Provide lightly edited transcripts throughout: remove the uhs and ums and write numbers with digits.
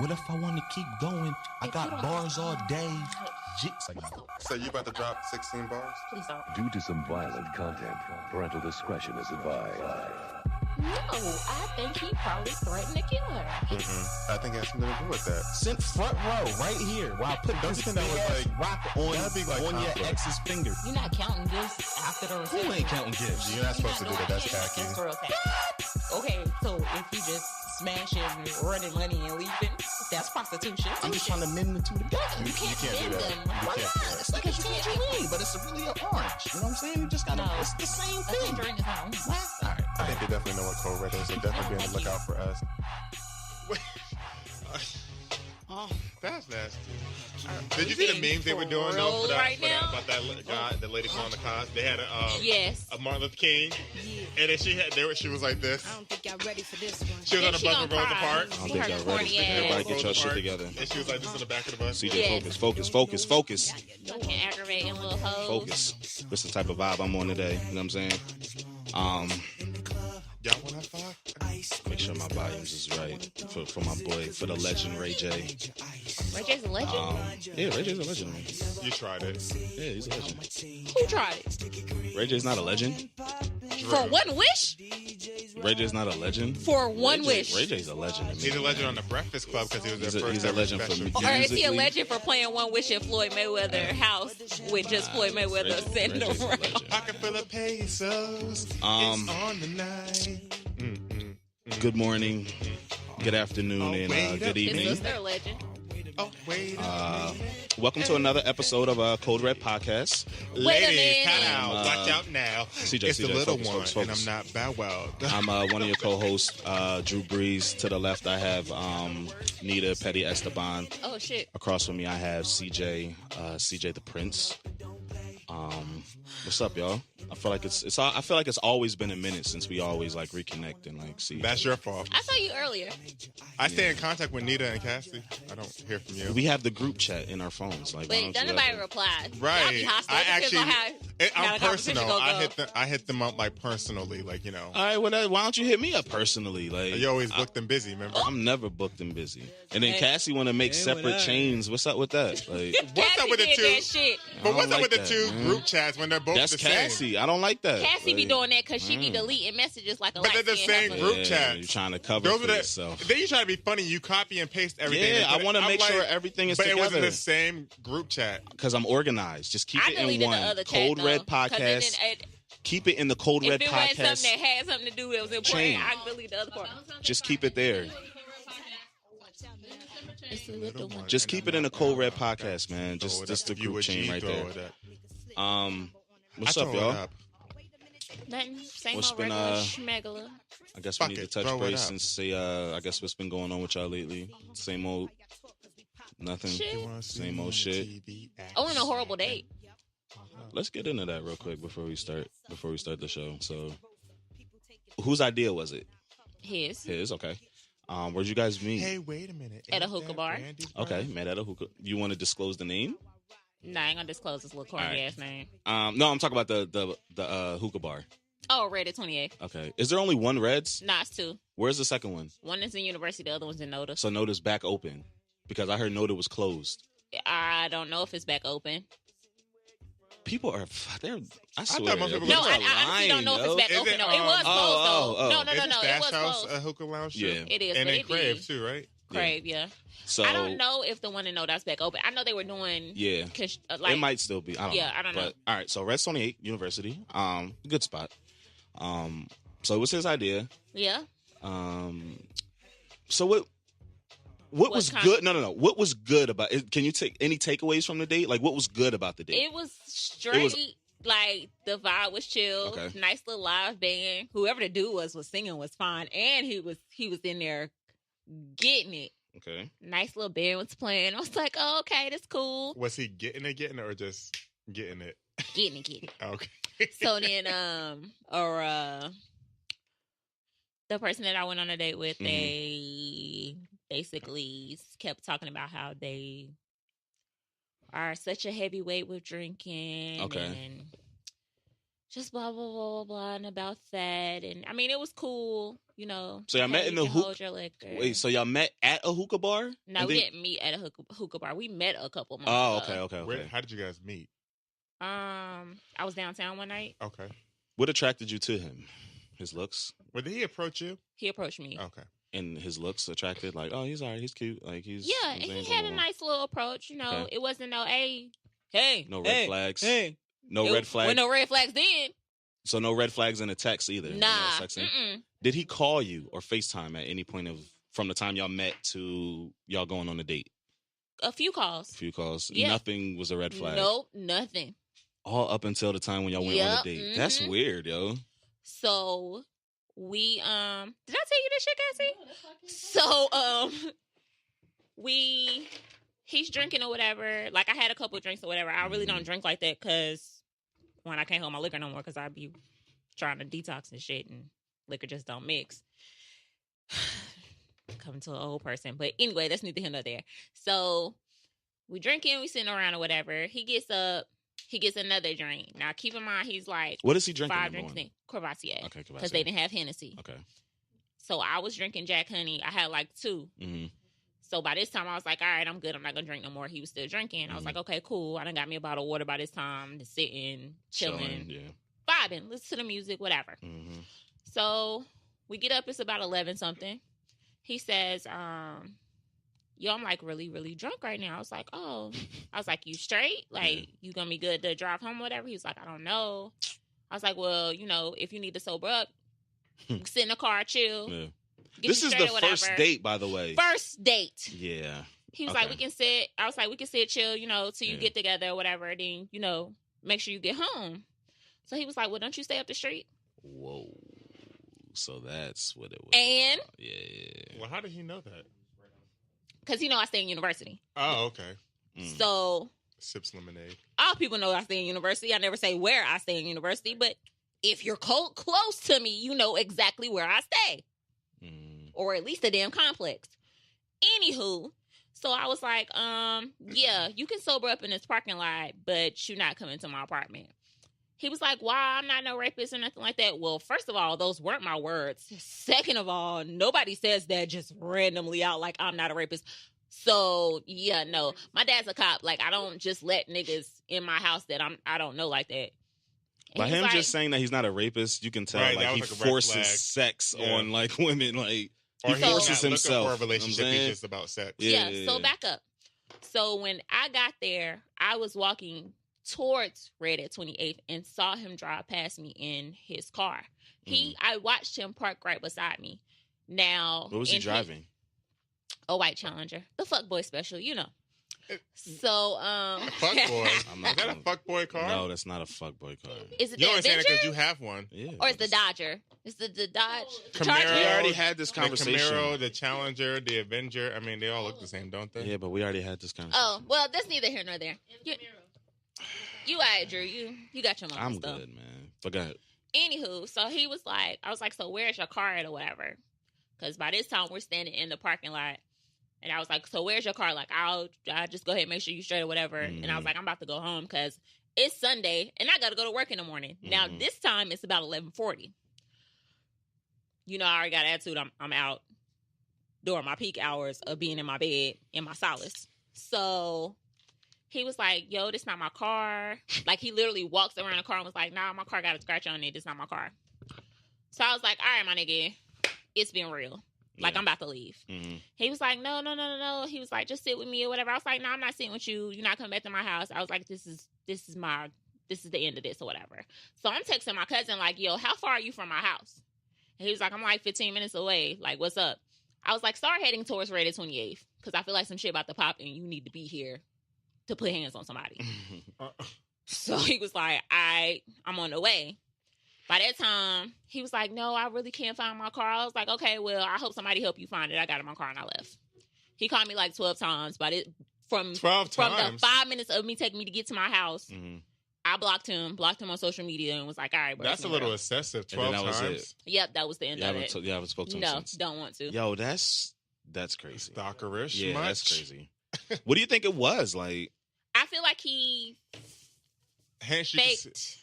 What if I want to keep going? I got bars all day. So you about to drop 16 bars? Please don't. Due to some violent content, parental discretion is advised. No, I think he probably threatened to kill her. I think it has something to do with that. Sit front row, right here, while I put Don't this you think that was big-ass rock on your conflict? ex's finger. You're not counting gifts after the reception. Who ain't counting gifts? You're not supposed to do that. That's tacky. That's real tacky. Okay, so if you just smashing, running money and leaving, that's prostitution. I'm just trying to mend the two together. You can't can't do bend that. them. You Why can't not? do that. It's like a tangerine, but it's really an orange. You know what I'm saying? You just gotta, No. it's the same A thing. tangerine is not orange. All right. I think they definitely know what code red is. They're definitely be on the lookout for us. Oh, that's nasty. Did you see the memes they were doing though, about that guy, the lady on the cons? They had a Martin Luther King, and then she was like this. I don't think y'all ready for this one. She was on the bus with Rosa Parks. I don't think y'all ready. Everybody get your shit together. And she was like this in the back of the bus. CJ, focus. Fucking aggravating little hoes. Focus. This is the type of vibe I'm on today. You know what I'm saying? Y'all want to fuck? Make sure my volumes is right for my boy, for the legend Ray J. Ray J's a legend? Yeah, Ray J's a legend, man. You tried it. Yeah, he's a legend. Who tried it? Ray J's not a legend. For one wish? Ray J's not a legend. For one wish. Ray J's a legend. He's a legend on the Breakfast Club because he was their first He's a legend for special. me. Or is he a legend for playing one wish at Floyd Mayweather's house with just Floyd Mayweather sitting Ray J's a around? legend. Pocket full of pesos. It's on the night. Good morning, good afternoon, and good His evening. sister a legend. Oh, wait. Welcome to another episode of Code Red Podcast. Wait a Ladies, minute. cut out. Watch out now. CJ, it's the little focus, one, focus. and I'm not Bow Wow. I'm one of your co-hosts, Drew Breeze. To the left, I have Nita Petty Esteban. Oh, shit. Across from me, I have CJ, CJ the Prince. What's up, y'all? I feel like it's always been a minute since we always like reconnect and like see. That's your fault. I saw you earlier. I stay in contact with Nita and Cassie. I don't hear from you. We have the group chat in our phones. Like, But don't nobody reply. Right. Y'all be hostile. I It depends on actually, how I'm the conversation personal. go. I hit them up like personally, like, you know. All right, well, why don't you hit me up personally? Like, You always booked and busy, remember? I'm never booked and busy. And then Hey. Cassie want to make separate chains. What's up with that? Like, What's up with the Cassie two? did that shit. But what's I up don't with the like two that, man. group chats when they're both that's the same? Cassie. I don't like that. Cassie be Like, doing that because she be deleting messages like a But they're the same group yeah, chats. You're trying to cover Those for are the, yourself. Then you try to be funny. You copy and paste everything. Yeah, and I want to I'm make like, sure everything is But it wasn't together. the same group chat. Because I'm organized. Just keep I it in deleted one. the other Code chat, Red though, 'cause Podcast. it Keep it in the Code Red if it wasn't Podcast. something that had something to do that was important, Chain. I delete the other part. Just keep it there. It's a little one. Just keep it in the Code Red Podcast, man. Just the You group a chain G, right throw there. it up. What's I up, throw it y'all? up. Nothing. Same What's old been, regular schmegula. I guess Fuck we need to it, touch throw it base up. and say, I guess what's been going on with y'all lately. Same old, nothing. Shit. Same old shit. I went on a horrible date. Let's get into that real quick before we start the show. So, whose idea was it? His. His, okay. Where'd you guys meet? Hey, wait a minute. At a Ain't hookah that bar. Brandy's Okay, brother? met at a hookah. You want to disclose the name? Nah, I ain't gonna disclose this little corny All right. ass name. No, I'm talking about the hookah bar. Oh, Red at 28. Okay. Is there only one Reds? Nah, it's two. Where's the second one? One is in University, the other one's in Noda. So Noda's back open because I heard Noda was closed. I don't know if it's back open. People are they're. I swear. thought most people No, People I are honestly don't know if it's back Is open. it, No, it was closed though. No, Isn't it Stash was House closed. a hookah lounge too? Yeah. It is, And but then it Crave did. too, right? Crave, yeah. So I don't know if the one in Noda's back open. I know they were doing. Yeah. Like, it might still be. I don't know. Yeah, I don't know. But, all right. So Reds 28 University. Good spot. So it was his idea. Yeah. So what was kind- good? No. What was good about it? Can you take any takeaways from the date? Like, what was good about the date? It was straight. Like the vibe was chill. Okay. Nice little live band. Whoever the dude was singing was fine, and he was in there getting it. Okay. Nice little band was playing. I was like, oh, okay, that's cool. Was he getting it, or just getting it? Getting it. Okay. So then, the person that I went on a date with, they basically kept talking about how they are such a heavyweight with drinking. Okay. And just blah, blah, blah, blah, blah, and about that. And, I mean, it was cool, you know. So y'all met in the hookah. Wait, so y'all met at a hookah bar? No, we didn't meet at a hookah bar. We met a couple months ago. Okay. How did you guys meet? I was downtown one night. Okay. What attracted you to him? His looks? Well, did he approach you? He approached me. Okay. And his looks attracted? Like, oh, he's all right. He's cute. Like, he's... Yeah, and he had a nice little approach. You know, It wasn't no, hey. No red flags? Hey. No red flags? Well, no red flags then. So no red flags in the text either? Nah. Did he call you or FaceTime at any point from the time y'all met to y'all going on a date? A few calls. Yeah. Nothing was a red flag? Nope, nothing. All up until the time when y'all went on a date. Mm-hmm. That's weird, yo. So we did I tell you this shit, Cassie? So he's drinking or whatever. Like, I had a couple of drinks or whatever. I really don't drink like that because one, I can't hold my liquor no more because I be trying to detox and shit, and liquor just don't mix. Coming to an old person. But anyway, that's neither here nor there. So we drinking, we sitting around or whatever. He gets up. He gets another drink. Now, keep in mind, he's like... What is he drinking? 5 drinks in. Courvoisier. Okay, Courvoisier. Because they didn't have Hennessy. Okay. So I was drinking Jack Honey. I had like 2. Mm-hmm. So by this time, I was like, all right, I'm good. I'm not going to drink no more. He was still drinking. I was like, okay, cool. I done got me a bottle of water by this time. Just sitting, chilling, vibing, listen to the music, whatever. Mm-hmm. So we get up. It's about 11-something. He says... yo, I'm like really, really drunk right now. I was like, oh. I was like, you straight? Like, you gonna be good to drive home or whatever? He was like, I don't know. I was like, well, you know, if you need to sober up, sit in the car, chill. Yeah. This is the first date, by the way. First date. Yeah. He was like, we can sit. I was like, we can sit, chill, you know, till you get together or whatever. Then, you know, make sure you get home. So he was like, well, don't you stay up the street? Whoa. So that's what it was. And? Well, how did he know that? Because, you know, I stay in university. Oh, okay. So. Sips lemonade. All people know I stay in university. I never say where I stay in university. But if you're close to me, you know exactly where I stay. Or at least the damn complex. Anywho, so I was like, yeah, you can sober up in this parking lot, but you're not coming to my apartment. He was like, why? I'm not no rapist or nothing like that. Well, first of all, those weren't my words. Second of all, nobody says that just randomly out like I'm not a rapist. So, yeah, no. My dad's a cop. Like, I don't just let niggas in my house that I don't know like that. By him like, just saying that he's not a rapist, you can tell like he forces sex on like women. Like, he forces himself. For a relationship, he's just about sex. Yeah, so back up. So when I got there, I was walking towards Red at 28th and saw him drive past me in his car. I watched him park right beside me. Now, what was he driving? A white Challenger, the Fuckboy special, you know. So, Fuckboy. Is that a Fuckboy car? No, that's not a Fuckboy car. Is it you the understand Avenger? Because you have one. Yeah. Or is the Dodger? It's the Dodge. Camaro. We already had this conversation. The Camaro, the Challenger, the Avenger. I mean, they all look the same, don't they? Yeah, but we already had this conversation. Oh, well, that's neither here nor there. You all right, Drew. You got your mom stuff. I'm good, man. But go ahead. Anywho, so he was like, I was like, so where's your car at or whatever? Because by this time, we're standing in the parking lot. And I was like, so where's your car? Like, I'll just go ahead and make sure you straight or whatever. Mm-hmm. And I was like, I'm about to go home because it's Sunday and I got to go to work in the morning. Mm-hmm. Now, this time it's about 11:40. You know, I already got attitude. I'm out during my peak hours of being in my bed in my solace. So he was like, yo, this not my car. Like, he literally walks around the car and was like, nah, my car got a scratch on it. This not my car. So I was like, all right, my nigga, it's been real. Like, I'm about to leave. Mm-hmm. He was like, no. He was like, just sit with me or whatever. I was like, no, I'm not sitting with you. You're not coming back to my house. I was like, this is the end of this or whatever. So I'm texting my cousin like, yo, how far are you from my house? And he was like, I'm like 15 minutes away. Like, what's up? I was like, start heading towards Red at 28th because I feel like some shit about to pop and you need to be here to put hands on somebody. So he was like, I'm on the way. By that time, he was like, no, I really can't find my car. I was like, okay, well, I hope somebody help you find it. I got it in my car and I left. He called me like 12 times, but from the 5 minutes of me taking me to get to my house, I blocked him on social media and was like, all right, bro. That's a little excessive, 12 times. Yep, that was the end of it. You haven't spoke to him since? No, don't want to. Yo, that's crazy. Stalkerish. Yeah, much? That's crazy. What do you think it was? Like, I feel like he faked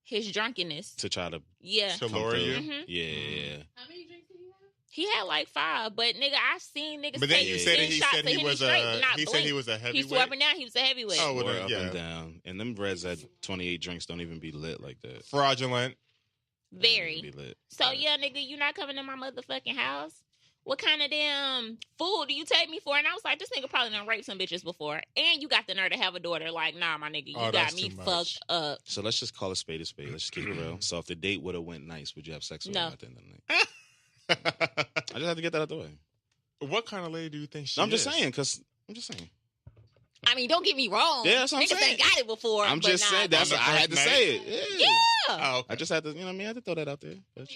his drunkenness to try to to lure you. Mm-hmm. Yeah. How many drinks did he have? He had like 5, but nigga, I've seen niggas. But then take you said he said he was a. He said he was a heavyweight. He swore up and down he was a heavyweight. Oh, well, up and down. And them Reds at 28 drinks don't even be lit like that. Fraudulent. Very. Be lit. So yeah, nigga, you not coming to my motherfucking house? What kind of damn fool do you take me for? And I was like, this nigga probably done raped some bitches before. And you got the nerve to have a daughter. Like, nah, my nigga, you got me fucked up. So let's just call a spade a spade. Let's just keep it real. So if the date would have went nice, would you have sex with him at the end of the night? I just had to get that out the way. What kind of lady do you think she is? I'm just saying. I mean, don't get me wrong. Yeah, that's what I'm niggas saying. ained got it before. I'm just saying. I had to say it. Yeah. Oh, okay. I just had to, I had to throw that out there. But,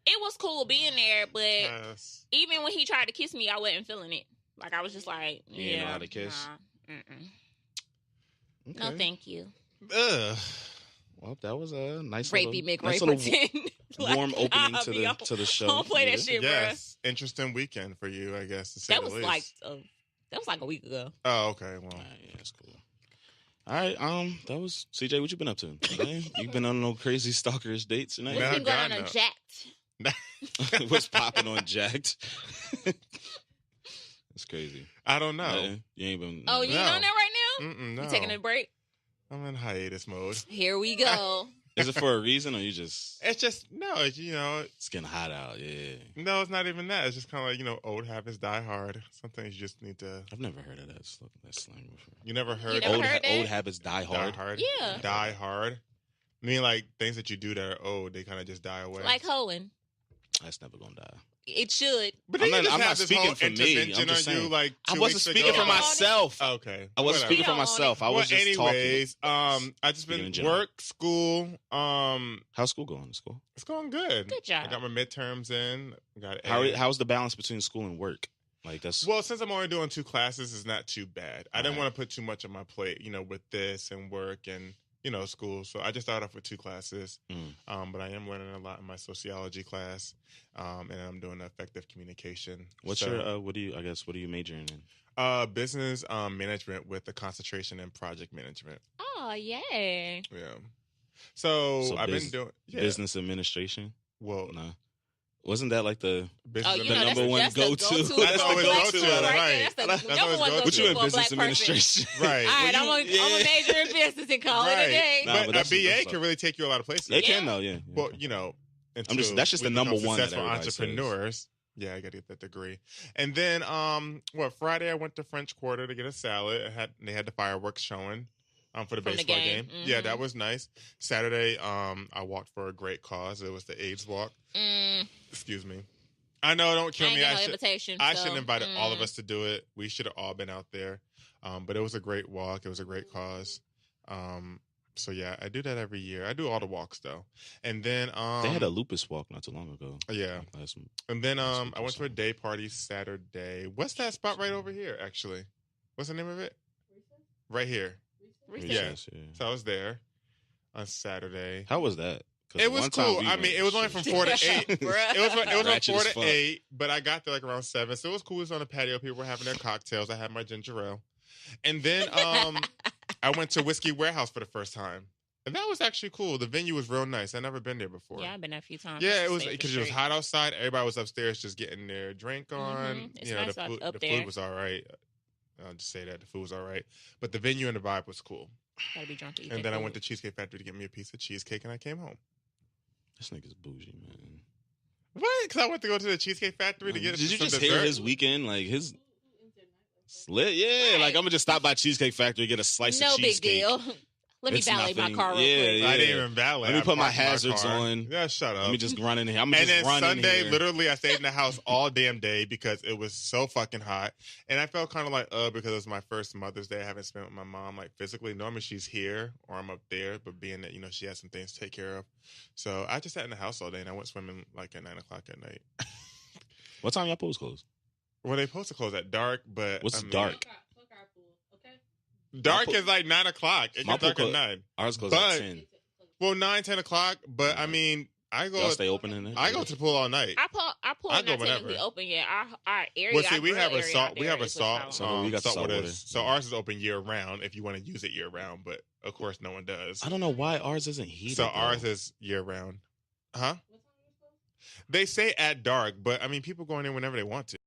It was cool being there, but even when he tried to kiss me, I wasn't feeling it. Like, I was just like, you didn't know how to kiss? Nah, okay. No, thank you. Well, that was a nice Rapey little warm opening to the show. Don't play that shit, yes. Bro. Interesting weekend for you, I guess, to say that the was least. That was like a week ago. Oh, okay. Well, yeah, that's cool. All right, that was CJ. What you been up to? Okay? You been on no crazy stalkerish dates tonight? What's been going on Jacked? What's popping on Jacked? That's crazy. I don't know. You ain't been. Oh, you on that right now? No. You taking a break? I'm in hiatus mode. Here we go. Is it for a reason, or you just? It's just it's getting hot out. Yeah. No, it's not even that. It's just kind of like old habits die hard. Sometimes you just need to. I've never heard of that slang before. You never heard? Old habits die hard. Die hard. Yeah. Die hard. I mean, like things that you do that are old, they kind of just die away. Like hoeing. That's never gonna die. It should. But I'm not speaking for me. I'm just saying. I wasn't speaking for myself. Okay. I wasn't speaking for myself. I was just talking. I just been work, school. How's school going? It's going good. Good job. I got my midterms in. How's the balance between school and work? Like that's well, since I'm only doing 2 classes, it's not too bad. I didn't want to put too much on my plate, with this and work and school. So I just started off with 2 classes. But I am learning a lot in my sociology class. And I'm doing effective communication. What's your what are you majoring in? Business management with a concentration in project management. Oh, yay. Yeah. So I've been doing business administration. Well, no. Wasn't that like the number one go-to? That's always go-to, right? That's the number one go-to. What you in for business a black administration? Right. All right, I'm a major in business and call it a day. But a BA can really take you a lot of places. They can though, yeah. Well, that's just the number one successful entrepreneurs. Says. Yeah, I got to get that degree. And then, Friday I went to French Quarter to get a salad. They had the fireworks showing. For the baseball game. Mm-hmm. Yeah, that was nice. Saturday, I walked for a great cause. It was the AIDS walk. Excuse me. I know, don't kill me. I should have invited all of us to do it. We should have all been out there. But it was a great walk. It was a great cause. So yeah, I do that every year. I do all the walks though. And then they had a lupus walk not too long ago. Yeah. And then I went to a day party Saturday. What's that spot right over here? Actually, what's the name of it? Right here. Yeah. So I was there on Saturday. How was that? It was cool. It was only from 4 to 8. It was from 4 to 8, but I got there like around 7. So it was cool. It was on the patio. People were having their cocktails. I had my ginger ale. And then I went to Whiskey Warehouse for the first time. And that was actually cool. The venue was real nice. I'd never been there before. Yeah, I've been there a few times. Yeah, it was because it was hot outside. Everybody was upstairs just getting their drink on. Mm-hmm. It's nice the food was all right. I'll just say that the food was all right, but the venue and the vibe was cool. Gotta be drunk to eat. And then I went to Cheesecake Factory to get me a piece of cheesecake, and I came home. This nigga's bougie, man. What? Because I went to go to the Cheesecake Factory to get. Did you just dessert? Hear his weekend? Like his lit? Yeah. Right. Like I'm gonna just stop by Cheesecake Factory get a slice of cheesecake. No big deal. Let me valet my car real quick. I didn't even valet. Let me put my hazards on. Yeah, shut up. Let me just run in here. And then Sunday, literally, I stayed in the house all damn day because it was so fucking hot. And I felt kind of like, because it was my first Mother's Day I haven't spent with my mom, like, physically. Normally, she's here or I'm up there, but being that, she has some things to take care of. So I just sat in the house all day, and I went swimming, like, at 9 o'clock at night. What time y'all supposed to close? Well, they supposed to close at dark, but... What's dark? Dark is like 9 o'clock. It gets dark at 9. Ours goes at 10. Well, 9, 10 o'clock. But I mean, Y'all stay open in there? I go to the pool all night. Our pool not technically open yet. Our area. Well, see, we have a salt So we got salt water. So ours is open year round if you want to use it year round, but of course no one does. I don't know why ours isn't heated. So ours is year round. Huh? They say at dark, but I mean people going in whenever they want to.